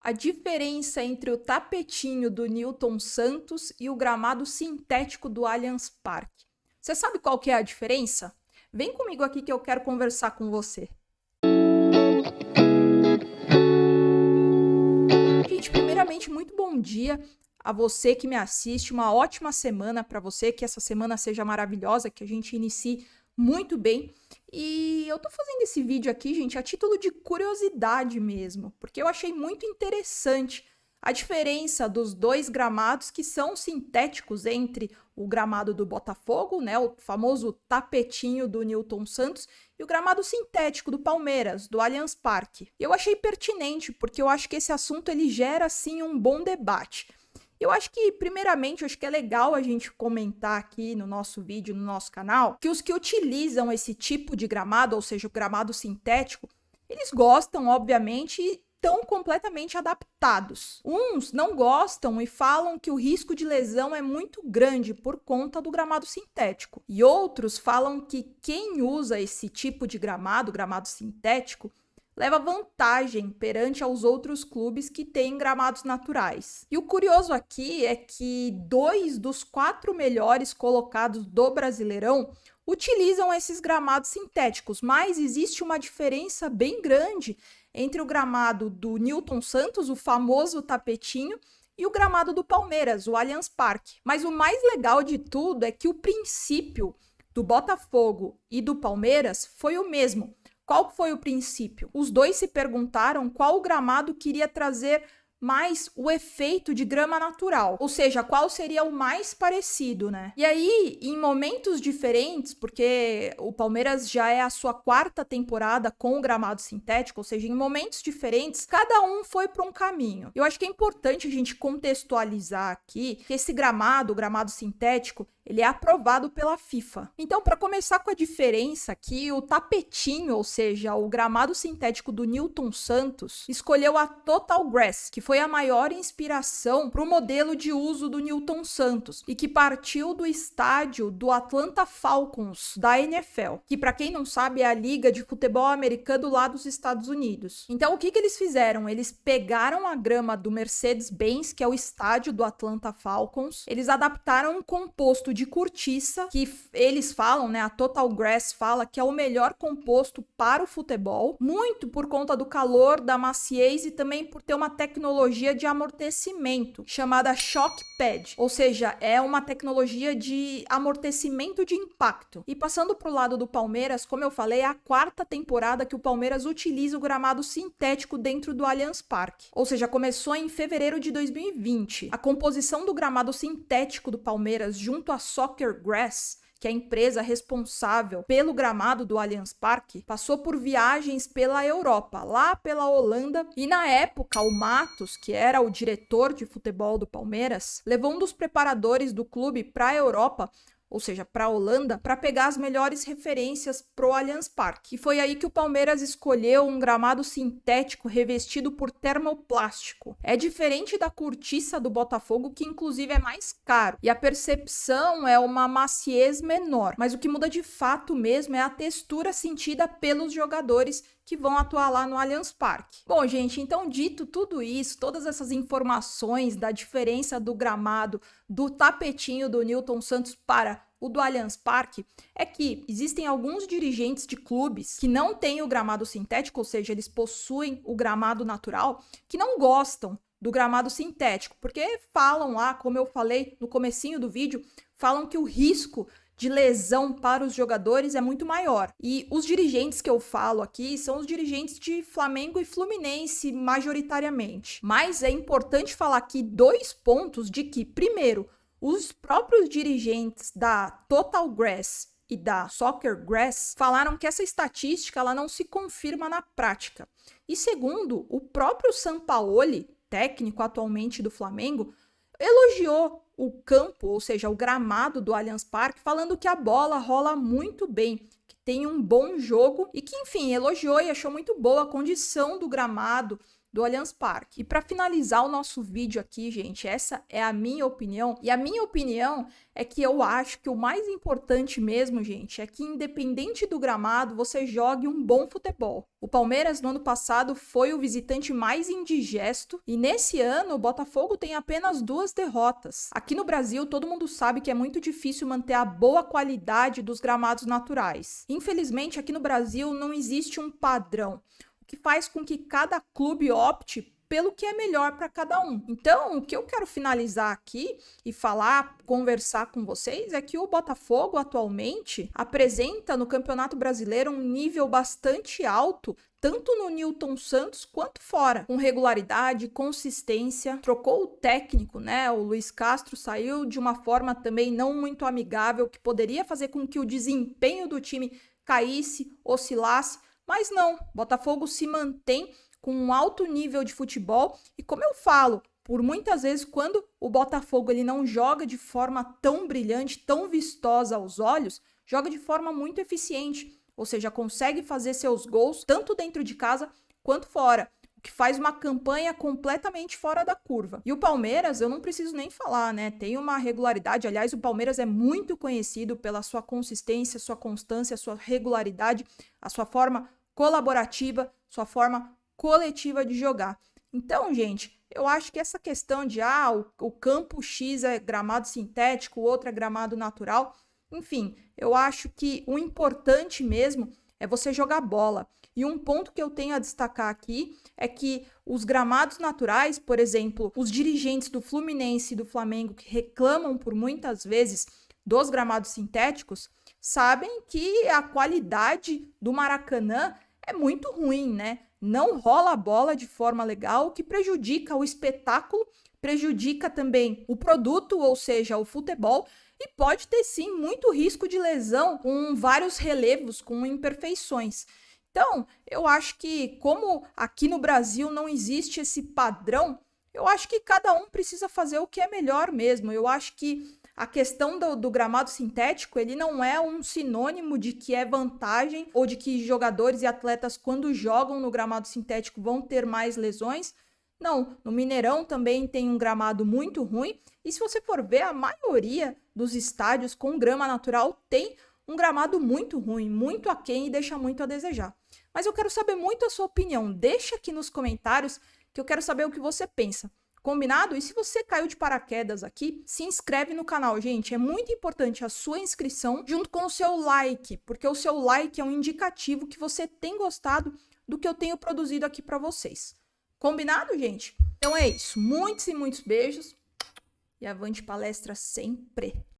A diferença entre o tapetinho do Newton Santos e o gramado sintético do Allianz Parque. Você sabe qual que é a diferença? Vem comigo aqui que eu quero conversar com você. Gente, primeiramente, muito bom dia a você que me assiste, uma ótima semana para você, que essa semana seja maravilhosa, que a gente inicie muito bem. E eu tô fazendo esse vídeo aqui, gente, a título de curiosidade mesmo, porque eu achei muito interessante a diferença dos dois gramados que são sintéticos entre o gramado do Botafogo, né, o famoso tapetinho do Newton Santos, e o gramado sintético do Palmeiras, do Allianz Parque. Eu achei pertinente, porque eu acho que esse assunto ele gera, sim, um bom debate. Eu acho que, primeiramente, eu acho que é legal a gente comentar aqui no nosso vídeo, no nosso canal, que os que utilizam esse tipo de gramado, ou seja, o gramado sintético, eles gostam, obviamente, e estão completamente adaptados. Uns não gostam e falam que o risco de lesão é muito grande por conta do gramado sintético. E outros falam que quem usa esse tipo de gramado sintético, leva vantagem perante aos outros clubes que têm gramados naturais. E o curioso aqui é que 2 dos 4 melhores colocados do Brasileirão utilizam esses gramados sintéticos, mas existe uma diferença bem grande entre o gramado do Newton Santos, o famoso tapetinho, e o gramado do Palmeiras, o Allianz Parque. Mas o mais legal de tudo é que o princípio do Botafogo e do Palmeiras foi o mesmo. Qual foi o princípio? Os dois se perguntaram qual gramado queria trazer mais o efeito de grama natural, ou seja, qual seria o mais parecido, né? E aí, em momentos diferentes, porque o Palmeiras já é a sua 4ª temporada com o gramado sintético, ou seja, em momentos diferentes, cada um foi para um caminho. Eu acho que é importante a gente contextualizar aqui que esse gramado, o gramado sintético, ele é aprovado pela FIFA. Então, para começar com a diferença aqui, o tapetinho, ou seja, o gramado sintético do Newton Santos, escolheu a Total Grass, que foi a maior inspiração para o modelo de uso do Newton Santos e que partiu do estádio do Atlanta Falcons, da NFL, que, para quem não sabe, é a liga de futebol americano lá dos Estados Unidos. Então, o que eles fizeram? Eles pegaram a grama do Mercedes-Benz, que é o estádio do Atlanta Falcons, eles adaptaram um composto de cortiça, que eles falam, né, a Total Grass fala que é o melhor composto para o futebol, muito por conta do calor, da maciez e também por ter uma tecnologia de amortecimento chamada Shock Pad, ou seja, é uma tecnologia de amortecimento de impacto. E passando para o lado do Palmeiras, como eu falei, é a 4ª temporada que o Palmeiras utiliza o gramado sintético dentro do Allianz Parque, ou seja, começou em fevereiro de 2020. A composição do gramado sintético do Palmeiras junto à Soccer Grass, que é a empresa responsável pelo gramado do Allianz Parque, passou por viagens pela Europa, lá pela Holanda, e na época o Matos, que era o diretor de futebol do Palmeiras, levou um dos preparadores do clube para a Europa, ou seja, para a Holanda, para pegar as melhores referências pro Allianz Parque. E foi aí que o Palmeiras escolheu um gramado sintético revestido por termoplástico. É diferente da cortiça do Botafogo, que inclusive é mais caro, e a percepção é uma maciez menor. Mas o que muda de fato mesmo é a textura sentida pelos jogadores que vão atuar lá no Allianz Parque. Bom, gente, então dito tudo isso, todas essas informações da diferença do gramado do tapetinho do Newton Santos para o do Allianz Parque, é que existem alguns dirigentes de clubes que não têm o gramado sintético, ou seja, eles possuem o gramado natural, que não gostam do gramado sintético, porque falam lá, como eu falei no comecinho do vídeo, falam que o risco de lesão para os jogadores é muito maior. E os dirigentes que eu falo aqui são os dirigentes de Flamengo e Fluminense, majoritariamente. Mas é importante falar aqui 2 pontos de que, primeiro, os próprios dirigentes da Total Grass e da Soccer Grass falaram que essa estatística ela não se confirma na prática. E segundo, o próprio Sampaoli, técnico atualmente do Flamengo, elogiou o campo, ou seja, o gramado do Allianz Parque, falando que a bola rola muito bem, que tem um bom jogo e que, enfim, elogiou e achou muito boa a condição do gramado, do Allianz Parque. E para finalizar o nosso vídeo aqui, gente, essa é a minha opinião. E a minha opinião é que eu acho que o mais importante mesmo, gente, é que independente do gramado, você jogue um bom futebol. O Palmeiras, no ano passado, foi o visitante mais indigesto e nesse ano o Botafogo tem apenas 2 derrotas. Aqui no Brasil, todo mundo sabe que é muito difícil manter a boa qualidade dos gramados naturais. Infelizmente, aqui no Brasil não existe um padrão, o que faz com que cada clube opte pelo que é melhor para cada um. Então, o que eu quero finalizar aqui e falar, conversar com vocês é que o Botafogo atualmente apresenta no Campeonato Brasileiro um nível bastante alto, tanto no Newton Santos quanto fora, com regularidade, consistência. Trocou o técnico, né? O Luiz Castro saiu de uma forma também não muito amigável, que poderia fazer com que o desempenho do time caísse, oscilasse, mas não. Botafogo se mantém com um alto nível de futebol e, como eu falo, por muitas vezes quando o Botafogo ele não joga de forma tão brilhante, tão vistosa aos olhos, joga de forma muito eficiente, ou seja, consegue fazer seus gols tanto dentro de casa quanto fora, o que faz uma campanha completamente fora da curva. E o Palmeiras, eu não preciso nem falar, né? Tem uma regularidade, aliás, o Palmeiras é muito conhecido pela sua consistência, sua constância, sua regularidade, a sua forma colaborativa, sua forma coletiva de jogar. Então, gente, eu acho que essa questão de o campo X é gramado sintético, o outro é gramado natural, enfim, eu acho que o importante mesmo é você jogar bola. E um ponto que eu tenho a destacar aqui é que os gramados naturais, por exemplo, os dirigentes do Fluminense e do Flamengo que reclamam por muitas vezes dos gramados sintéticos, sabem que a qualidade do Maracanã é muito ruim, né? Não rola a bola de forma legal, o que prejudica o espetáculo, prejudica também o produto, ou seja, o futebol, e pode ter sim muito risco de lesão com vários relevos, com imperfeições. Então, eu acho que como aqui no Brasil não existe esse padrão, eu acho que cada um precisa fazer o que é melhor mesmo. Eu acho que a questão do gramado sintético, ele não é um sinônimo de que é vantagem ou de que jogadores e atletas, quando jogam no gramado sintético, vão ter mais lesões. Não, no Mineirão também tem um gramado muito ruim. E se você for ver, a maioria dos estádios com grama natural tem um gramado muito ruim, muito aquém e deixa muito a desejar. Mas eu quero saber muito a sua opinião. Deixa aqui nos comentários que eu quero saber o que você pensa. Combinado? E se você caiu de paraquedas aqui, se inscreve no canal, gente. É muito importante a sua inscrição junto com o seu like, porque o seu like é um indicativo que você tem gostado do que eu tenho produzido aqui para vocês. Combinado, gente? Então é isso. Muitos e muitos beijos e avante palestra sempre!